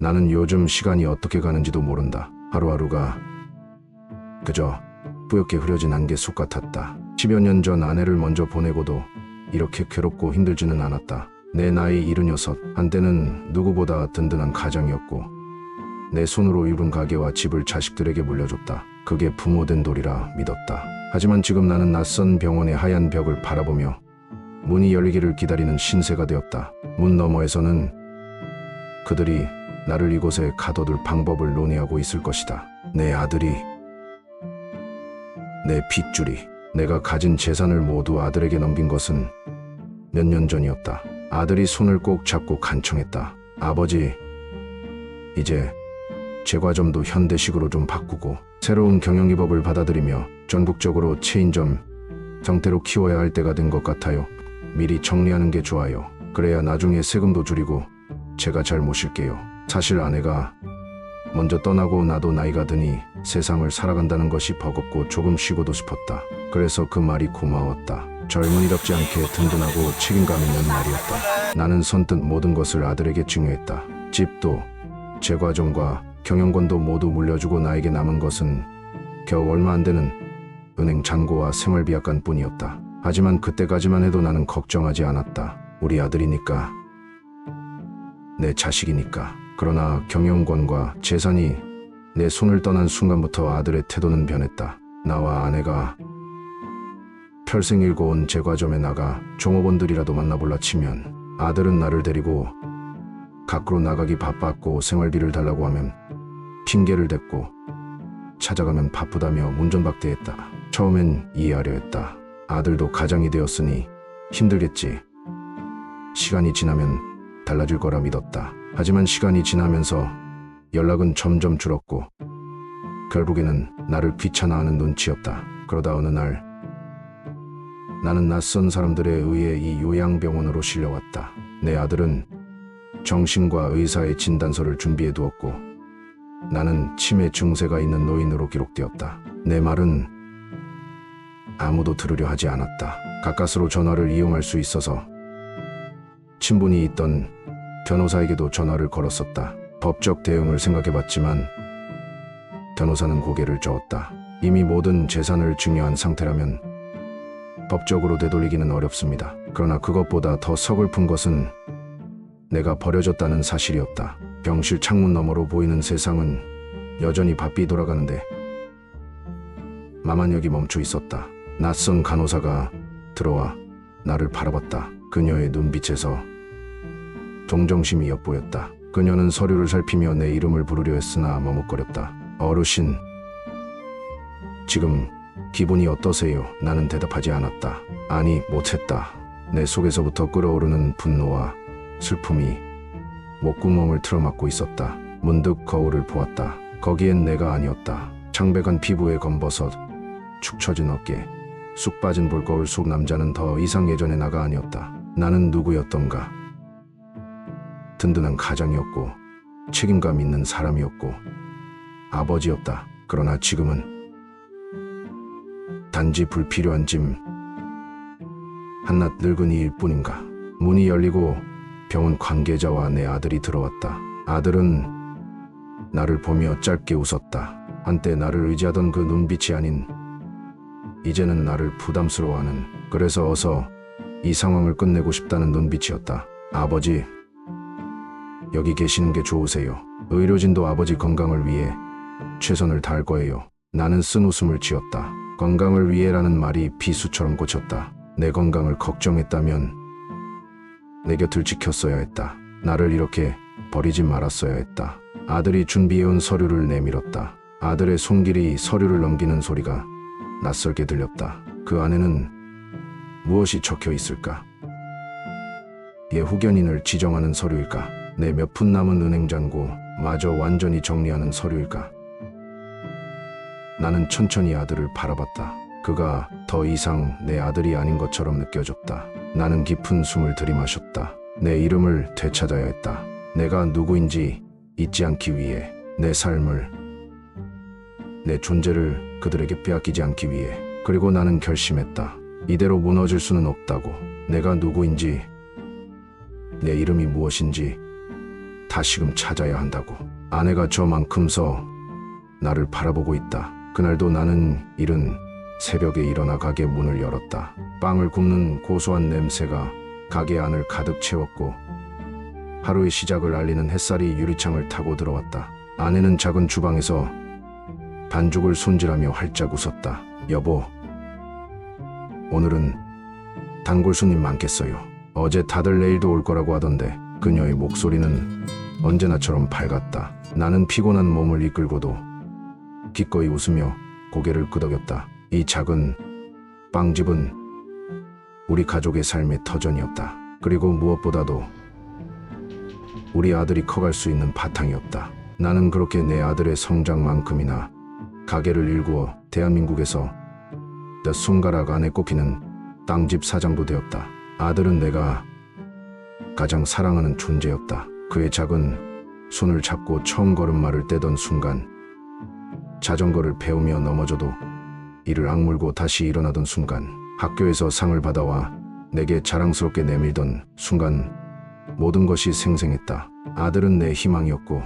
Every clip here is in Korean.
나는 요즘 시간이 어떻게 가는지도 모른다. 하루하루가 그저 뿌옇게 흐려진 안개 속 같았다. 10여 년 전 아내를 먼저 보내고도 이렇게 괴롭고 힘들지는 않았다. 내 나이 76, 한때는 누구보다 든든한 가장이었고 내 손으로 이룬 가게와 집을 자식들에게 물려줬다. 그게 부모된 도리라 믿었다. 하지만 지금 나는 낯선 병원의 하얀 벽을 바라보며 문이 열리기를 기다리는 신세가 되었다. 문 너머에서는 그들이 나를 이곳에 가둬둘 방법을 논의하고 있을 것이다. 내 아들이, 내 핏줄이, 내가 가진 재산을 모두 아들에게 넘긴 것은 몇 년 전이었다. 아들이 손을 꼭 잡고 간청했다. 아버지, 이제 제과점도 현대식으로 좀 바꾸고 새로운 경영기법을 받아들이며 전국적으로 체인점 형태로 키워야 할 때가 된 것 같아요. 미리 정리하는 게 좋아요. 그래야 나중에 세금도 줄이고 제가 잘 모실게요. 사실 아내가 먼저 떠나고 나도 나이가 드니 세상을 살아간다는 것이 버겁고 조금 쉬고도 싶었다. 그래서 그 말이 고마웠다. 젊은이답지 않게 든든하고 책임감 있는 말이었다. 나는 선뜻 모든 것을 아들에게 증여했다. 집도 제과점과 경영권도 모두 물려주고 나에게 남은 것은 겨우 얼마 안 되는 은행 잔고와 생활비 약간 뿐이었다. 하지만 그때까지만 해도 나는 걱정하지 않았다. 우리 아들이니까, 내 자식이니까. 그러나 경영권과 재산이 내 손을 떠난 순간부터 아들의 태도는 변했다. 나와 아내가 평생 일궈온 제과점에 나가 종업원들이라도 만나볼라 치면 아들은 나를 데리고 밖으로 나가기 바빴고 생활비를 달라고 하면 핑계를 댔고 찾아가면 바쁘다며 문전박대했다. 처음엔 이해하려 했다. 아들도 가장이 되었으니 힘들겠지. 시간이 지나면 달라질 거라 믿었다. 하지만 시간이 지나면서 연락은 점점 줄었고 결국에는 나를 귀찮아하는 눈치였다. 그러다 어느 날 나는 낯선 사람들에 의해 이 요양병원으로 실려왔다. 내 아들은 정신과 의사의 진단서를 준비해 두었고 나는 치매 증세가 있는 노인으로 기록되었다. 내 말은 아무도 들으려 하지 않았다. 가까스로 전화를 이용할 수 있어서 친분이 있던 변호사에게도 전화를 걸었었다. 법적 대응을 생각해봤지만 변호사는 고개를 저었다. 이미 모든 재산을 증여한 상태라면 법적으로 되돌리기는 어렵습니다. 그러나 그것보다 더 서글픈 것은 내가 버려졌다는 사실이었다. 병실 창문 너머로 보이는 세상은 여전히 바삐 돌아가는데 마만역이 멈춰 있었다. 낯선 간호사가 들어와 나를 바라봤다. 그녀의 눈빛에서 동정심이 엿보였다. 그녀는 서류를 살피며 내 이름을 부르려 했으나 머뭇거렸다. 어르신, 지금 기분이 어떠세요? 나는 대답하지 않았다. 아니, 못했다. 내 속에서부터 끓어오르는 분노와 슬픔이 목구멍을 틀어막고 있었다. 문득 거울을 보았다. 거기엔 내가 아니었다. 창백한 피부에 검버섯, 축 처진 어깨, 쑥 빠진 볼거울 속 남자는 더 이상 예전의 나가 아니었다. 나는 누구였던가? 든든한 가장이었고 책임감 있는 사람이었고 아버지였다. 그러나 지금은 단지 불필요한 짐, 한낱 늙은이일 뿐인가. 문이 열리고 병원 관계자와 내 아들이 들어왔다. 아들은 나를 보며 짧게 웃었다. 한때 나를 의지하던 그 눈빛이 아닌 이제는 나를 부담스러워하는, 그래서 어서 이 상황을 끝내고 싶다는 눈빛이었다. 아버지, 여기 계시는 게 좋으세요. 의료진도 아버지 건강을 위해 최선을 다할 거예요. 나는 쓴 웃음을 지었다. 건강을 위해라는 말이 비수처럼 꽂혔다. 내 건강을 걱정했다면 내 곁을 지켰어야 했다. 나를 이렇게 버리지 말았어야 했다. 아들이 준비해온 서류를 내밀었다. 아들의 손길이 서류를 넘기는 소리가 낯설게 들렸다. 그 안에는 무엇이 적혀 있을까? 얘 후견인을 지정하는 서류일까? 내 몇 푼 남은 은행 잔고 마저 완전히 정리하는 서류일까? 나는 천천히 아들을 바라봤다. 그가 더 이상 내 아들이 아닌 것처럼 느껴졌다. 나는 깊은 숨을 들이마셨다. 내 이름을 되찾아야 했다. 내가 누구인지 잊지 않기 위해, 내 삶을, 내 존재를 그들에게 빼앗기지 않기 위해. 그리고 나는 결심했다. 이대로 무너질 수는 없다고. 내가 누구인지, 내 이름이 무엇인지 다시금 찾아야 한다고. 아내가 저만큼 서 나를 바라보고 있다. 그날도 나는 이른 새벽에 일어나 가게 문을 열었다. 빵을 굽는 고소한 냄새가 가게 안을 가득 채웠고 하루의 시작을 알리는 햇살이 유리창을 타고 들어왔다. 아내는 작은 주방에서 반죽을 손질하며 활짝 웃었다. 여보, 오늘은 단골 손님 많겠어요. 어제 다들 내일도 올 거라고 하던데. 그녀의 목소리는 언제나처럼 밝았다. 나는 피곤한 몸을 이끌고도 기꺼이 웃으며 고개를 끄덕였다. 이 작은 빵집은 우리 가족의 삶의 터전이었다. 그리고 무엇보다도 우리 아들이 커갈 수 있는 바탕이었다. 나는 그렇게 내 아들의 성장만큼이나 가게를 일구어 대한민국에서 몇 손가락 안에 꼽히는 빵집 사장도 되었다. 아들은 내가 가장 사랑하는 존재였다. 그의 작은 손을 잡고 처음 걸음마를 떼던 순간, 자전거를 배우며 넘어져도 이를 악물고 다시 일어나던 순간, 학교에서 상을 받아와 내게 자랑스럽게 내밀던 순간, 모든 것이 생생했다. 아들은 내 희망이었고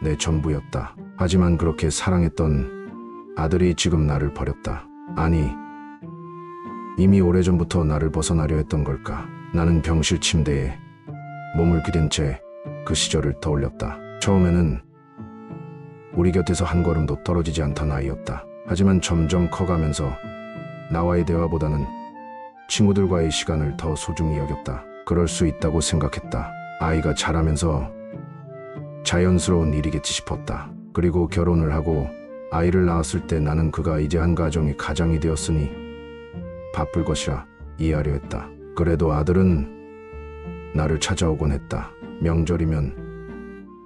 내 전부였다. 하지만 그렇게 사랑했던 아들이 지금 나를 버렸다. 아니, 이미 오래전부터 나를 벗어나려 했던 걸까? 나는 병실 침대에 몸을 기댄 채 그 시절을 떠올렸다. 처음에는 우리 곁에서 한 걸음도 떨어지지 않던 아이였다. 하지만 점점 커가면서 나와의 대화보다는 친구들과의 시간을 더 소중히 여겼다. 그럴 수 있다고 생각했다. 아이가 자라면서 자연스러운 일이겠지 싶었다. 그리고 결혼을 하고 아이를 낳았을 때 나는 그가 이제 한 가정의 가장이 되었으니 바쁠 것이라 이해하려 했다. 그래도 아들은 나를 찾아오곤 했다. 명절이면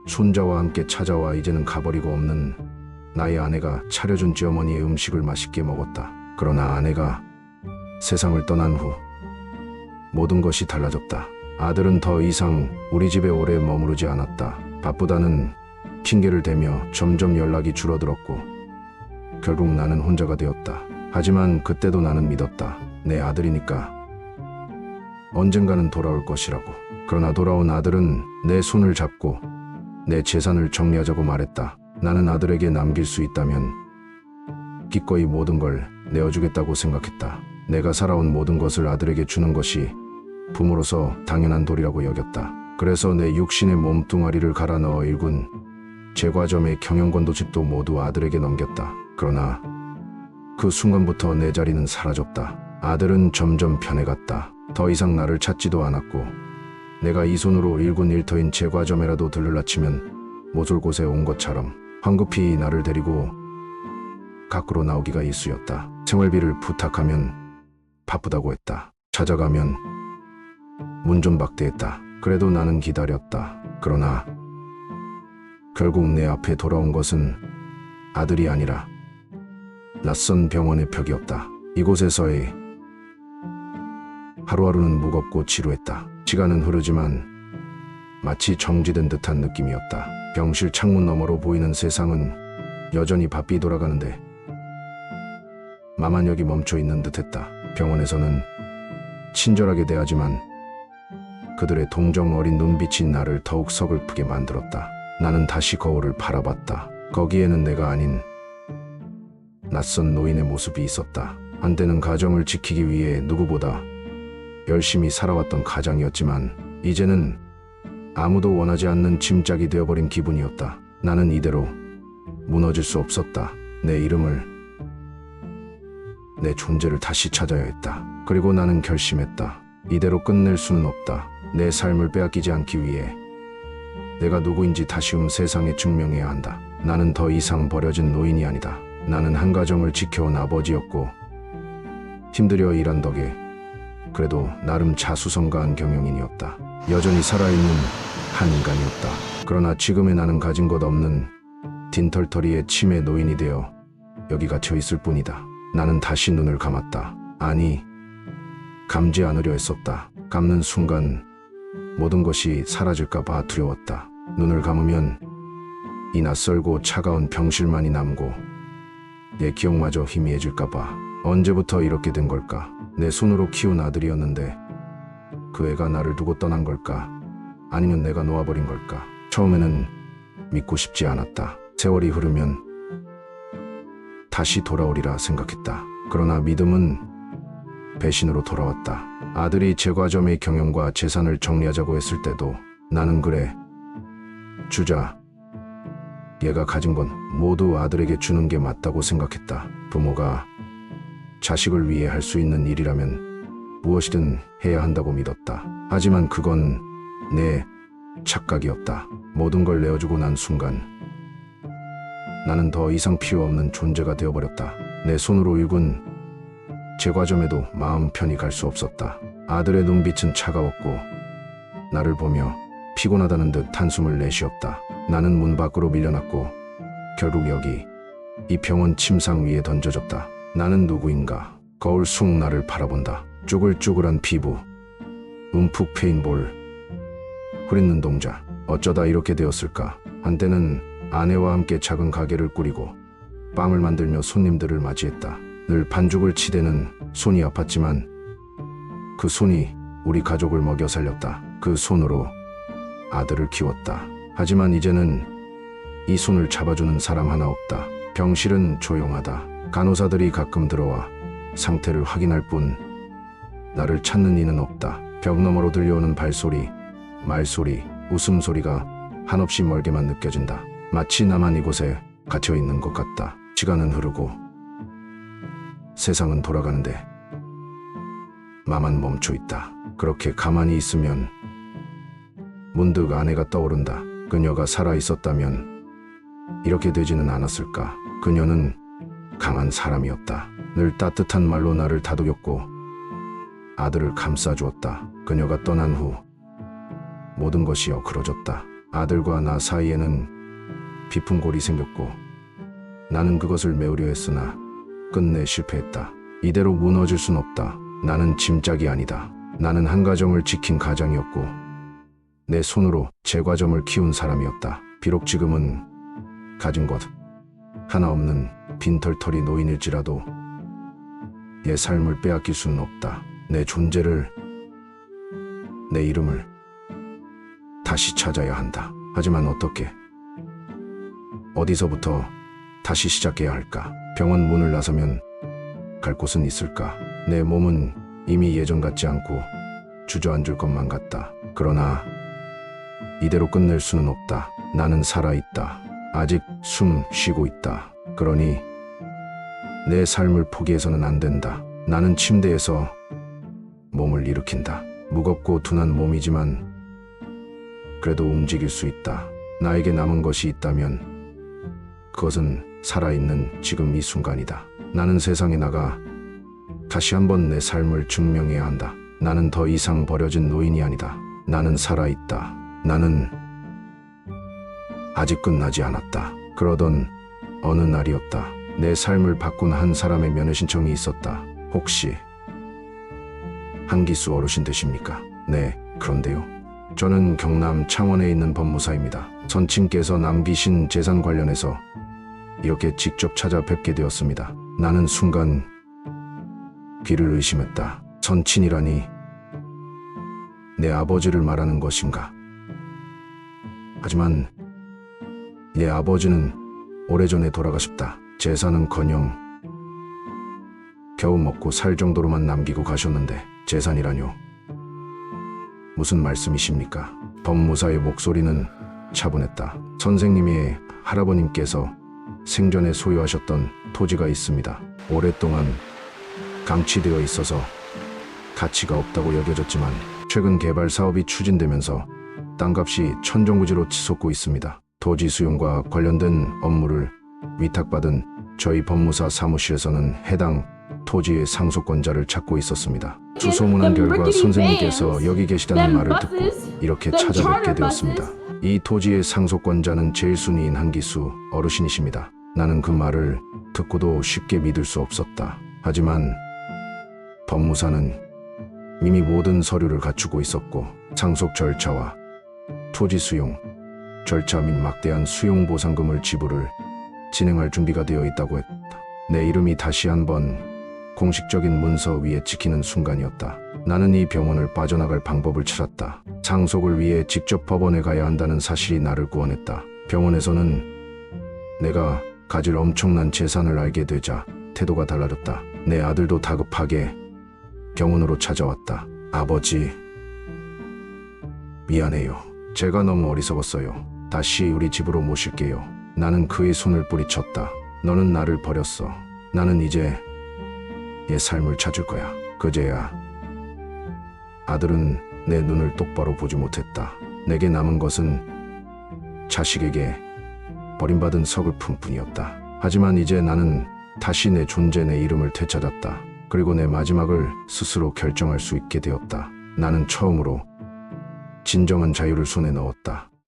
손자와 함께 찾아와 이제는 가버리고 없는 나의 아내가 차려준 지어머니의 음식을 맛있게 먹었다. 그러나 아내가 세상을 떠난 후 모든 것이 달라졌다. 아들은 더 이상 우리 집에 오래 머무르지 않았다. 바쁘다는 핑계를 대며 점점 연락이 줄어들었고 결국 나는 혼자가 되었다. 하지만 그때도 나는 믿었다. 내 아들이니까 언젠가는 돌아올 것이라고. 그러나 돌아온 아들은 내 손을 잡고 내 재산을 정리하자고 말했다. 나는 아들에게 남길 수 있다면 기꺼이 모든 걸 내어주겠다고 생각했다. 내가 살아온 모든 것을 아들에게 주는 것이 부모로서 당연한 도리라고 여겼다. 그래서 내 육신의 몸뚱아리를 갈아 넣어 일군 제과점의 경영권도 집도 모두 아들에게 넘겼다. 그러나 그 순간부터 내 자리는 사라졌다. 아들은 점점 변해갔다. 더 이상 나를 찾지도 않았고 내가 이 손으로 일군 일터인 제과점에라도 들르라치면 못 올 곳에 온 것처럼 황급히 나를 데리고 밖으로 나오기가 일쑤였다. 생활비를 부탁하면 바쁘다고 했다. 찾아가면 문 좀 박대했다. 그래도 나는 기다렸다. 그러나 결국 내 앞에 돌아온 것은 아들이 아니라 낯선 병원의 벽이었다. 이곳에서의 하루하루는 무겁고 지루했다. 시간은 흐르지만 마치 정지된 듯한 느낌이었다. 병실 창문 너머로 보이는 세상은 여전히 바삐 돌아가는데 나만 여기 멈춰 있는 듯했다. 병원에서는 친절하게 대하지만 그들의 동정 어린 눈빛이 나를 더욱 서글프게 만들었다. 나는 다시 거울을 바라봤다. 거기에는 내가 아닌 낯선 노인의 모습이 있었다. 한때는 가정을 지키기 위해 누구보다 열심히 살아왔던 가장이었지만 이제는 아무도 원하지 않는 짐짝이 되어버린 기분이었다. 나는 이대로 무너질 수 없었다. 내 이름을, 내 존재를 다시 찾아야 했다. 그리고 나는 결심했다. 이대로 끝낼 수는 없다. 내 삶을 빼앗기지 않기 위해 내가 누구인지 다시 세상에 증명해야 한다. 나는 더 이상 버려진 노인이 아니다. 나는 한 가정을 지켜온 아버지였고 힘들여 일한 덕에 그래도 나름 자수성가한 경영인이었다. 여전히 살아있는 한 인간이었다. 그러나 지금의 나는 가진 것 없는 딘털터리의 치매 노인이 되어 여기 갇혀 있을 뿐이다. 나는 다시 눈을 감았다. 아니, 감지 않으려 했었다. 감는 순간 모든 것이 사라질까 봐 두려웠다. 눈을 감으면 이 낯설고 차가운 병실만이 남고 내 기억마저 희미해질까 봐. 언제부터 이렇게 된 걸까? 내 손으로 키운 아들이었는데 그 애가 나를 두고 떠난 걸까? 아니면 내가 놓아버린 걸까? 처음에는 믿고 싶지 않았다. 세월이 흐르면 다시 돌아오리라 생각했다. 그러나 믿음은 배신으로 돌아왔다. 아들이 제과점의 경영과 재산을 정리하자고 했을 때도 나는 그래, 주자. 얘가 가진 건 모두 아들에게 주는 게 맞다고 생각했다. 부모가 자식을 위해 할 수 있는 일이라면 무엇이든 해야 한다고 믿었다. 하지만 그건 내 착각이었다. 모든 걸 내어주고 난 순간 나는 더 이상 필요 없는 존재가 되어버렸다. 내 손으로 일군 제과점에도 마음 편히 갈 수 없었다. 아들의 눈빛은 차가웠고 나를 보며 피곤하다는 듯 한숨을 내쉬었다. 나는 문 밖으로 밀려났고 결국 여기 이 병원 침상 위에 던져졌다. 나는 누구인가? 거울 속 나를 바라본다. 쭈글쭈글한 피부, 움푹 패인 볼, 흐린 눈동자. 어쩌다 이렇게 되었을까? 한때는 아내와 함께 작은 가게를 꾸리고 빵을 만들며 손님들을 맞이했다. 늘 반죽을 치대는 손이 아팠지만 그 손이 우리 가족을 먹여 살렸다. 그 손으로 아들을 키웠다. 하지만 이제는 이 손을 잡아주는 사람 하나 없다. 병실은 조용하다. 간호사들이 가끔 들어와 상태를 확인할 뿐 나를 찾는 이는 없다. 벽 너머로 들려오는 발소리, 말소리, 웃음소리가 한없이 멀게만 느껴진다. 마치 나만 이곳에 갇혀 있는 것 같다. 시간은 흐르고 세상은 돌아가는데 나만 멈춰 있다. 그렇게 가만히 있으면 문득 아내가 떠오른다. 그녀가 살아 있었다면 이렇게 되지는 않았을까. 그녀는 강한 사람이었다. 늘 따뜻한 말로 나를 다독였고 아들을 감싸주었다. 그녀가 떠난 후 모든 것이 어그러졌다. 아들과 나 사이에는 깊은 골이 생겼고 나는 그것을 메우려 했으나 끝내 실패했다. 이대로 무너질 순 없다. 나는 짐짝이 아니다. 나는 한 가정을 지킨 가장이었고 내 손으로 제과점을 키운 사람이었다. 비록 지금은 가진 것 하나 없는 빈털터리 노인일지라도 얘 삶을 빼앗길 수는 없다. 내 존재를, 내 이름을 다시 찾아야 한다. 하지만 어떻게, 어디서부터 다시 시작해야 할까? 병원 문을 나서면 갈 곳은 있을까? 내 몸은 이미 예전 같지 않고 주저앉을 것만 같다. 그러나 이대로 끝낼 수는 없다. 나는 살아있다. 아직 숨 쉬고 있다. 그러니 내 삶을 포기해서는 안 된다. 나는 침대에서 몸을 일으킨다. 무겁고 둔한 몸이지만 그래도 움직일 수 있다. 나에게 남은 것이 있다면 그것은 살아있는 지금 이 순간이다. 나는 세상에 나가 다시 한번 내 삶을 증명해야 한다. 나는 더 이상 버려진 노인이 아니다. 나는 살아있다. 나는 아직 끝나지 않았다. 그러던 어느 날이었다. 내 삶을 바꾼 한 사람의 면회 신청이 있었다. 혹시 한기수 어르신 되십니까? 네, 그런데요. 저는 경남 창원에 있는 법무사입니다. 선친께서 남기신 재산 관련해서 이렇게 직접 찾아뵙게 되었습니다. 나는 순간 귀를 의심했다. 선친이라니 내 아버지를 말하는 것인가? 하지만 내 아버지는 오래전에 돌아가셨다. 재산은커녕 겨우 먹고 살 정도로만 남기고 가셨는데 재산이라뇨? 무슨 말씀이십니까? 법무사의 목소리는 차분했다. 선생님의 할아버님께서 생전에 소유하셨던 토지가 있습니다. 오랫동안 감치되어 있어서 가치가 없다고 여겨졌지만 최근 개발 사업이 추진되면서 땅값이 천정부지로 치솟고 있습니다. 토지 수용과 관련된 업무를 위탁받은 저희 법무사 사무실에서는 해당 토지의 상속권자를 찾고 있었습니다. 주소문한 결과 선생님께서 여기 계시다는 말을 듣고 이렇게 찾아뵙게 되었습니다. 이 토지의 상속권자는 제일 순위인 한기수 어르신이십니다. 나는 그 말을 듣고도 쉽게 믿을 수 없었다. 하지만 법무사는 이미 모든 서류를 갖추고 있었고 상속 절차와 토지 수용 절차 및 막대한 수용 보상금을 지불을 진행할 준비가 되어 있다고 했다. 내 이름이 다시 한번 공식적인 문서 위에 찍히는 순간이었다. 나는 이 병원을 빠져나갈 방법을 찾았다. 상속을 위해 직접 법원에 가야 한다는 사실이 나를 구원했다. 병원에서는 내가 가질 엄청난 재산을 알게 되자 태도가 달라졌다. 내 아들도 다급하게 병원으로 찾아왔다. 아버지, 미안해요. 제가 너무 어리석었어요. 다시 우리 집으로 모실게요. 나는 그의 손을 뿌리쳤다. 너는 나를 버렸어. 나는 이제 얘 삶을 찾을 거야. 그제야 아들은 내 눈을 똑바로 보지 못했다. 내게 남은 것은 자식에게 버림받은 서글픔 뿐이었다. 하지만 이제 나는 다시 내 존재, 내 이름을 되찾았다. 그리고 내 마지막을 스스로 결정할 수 있게 되었다. 나는 처음으로 진정한 자유를 손에 넣었다.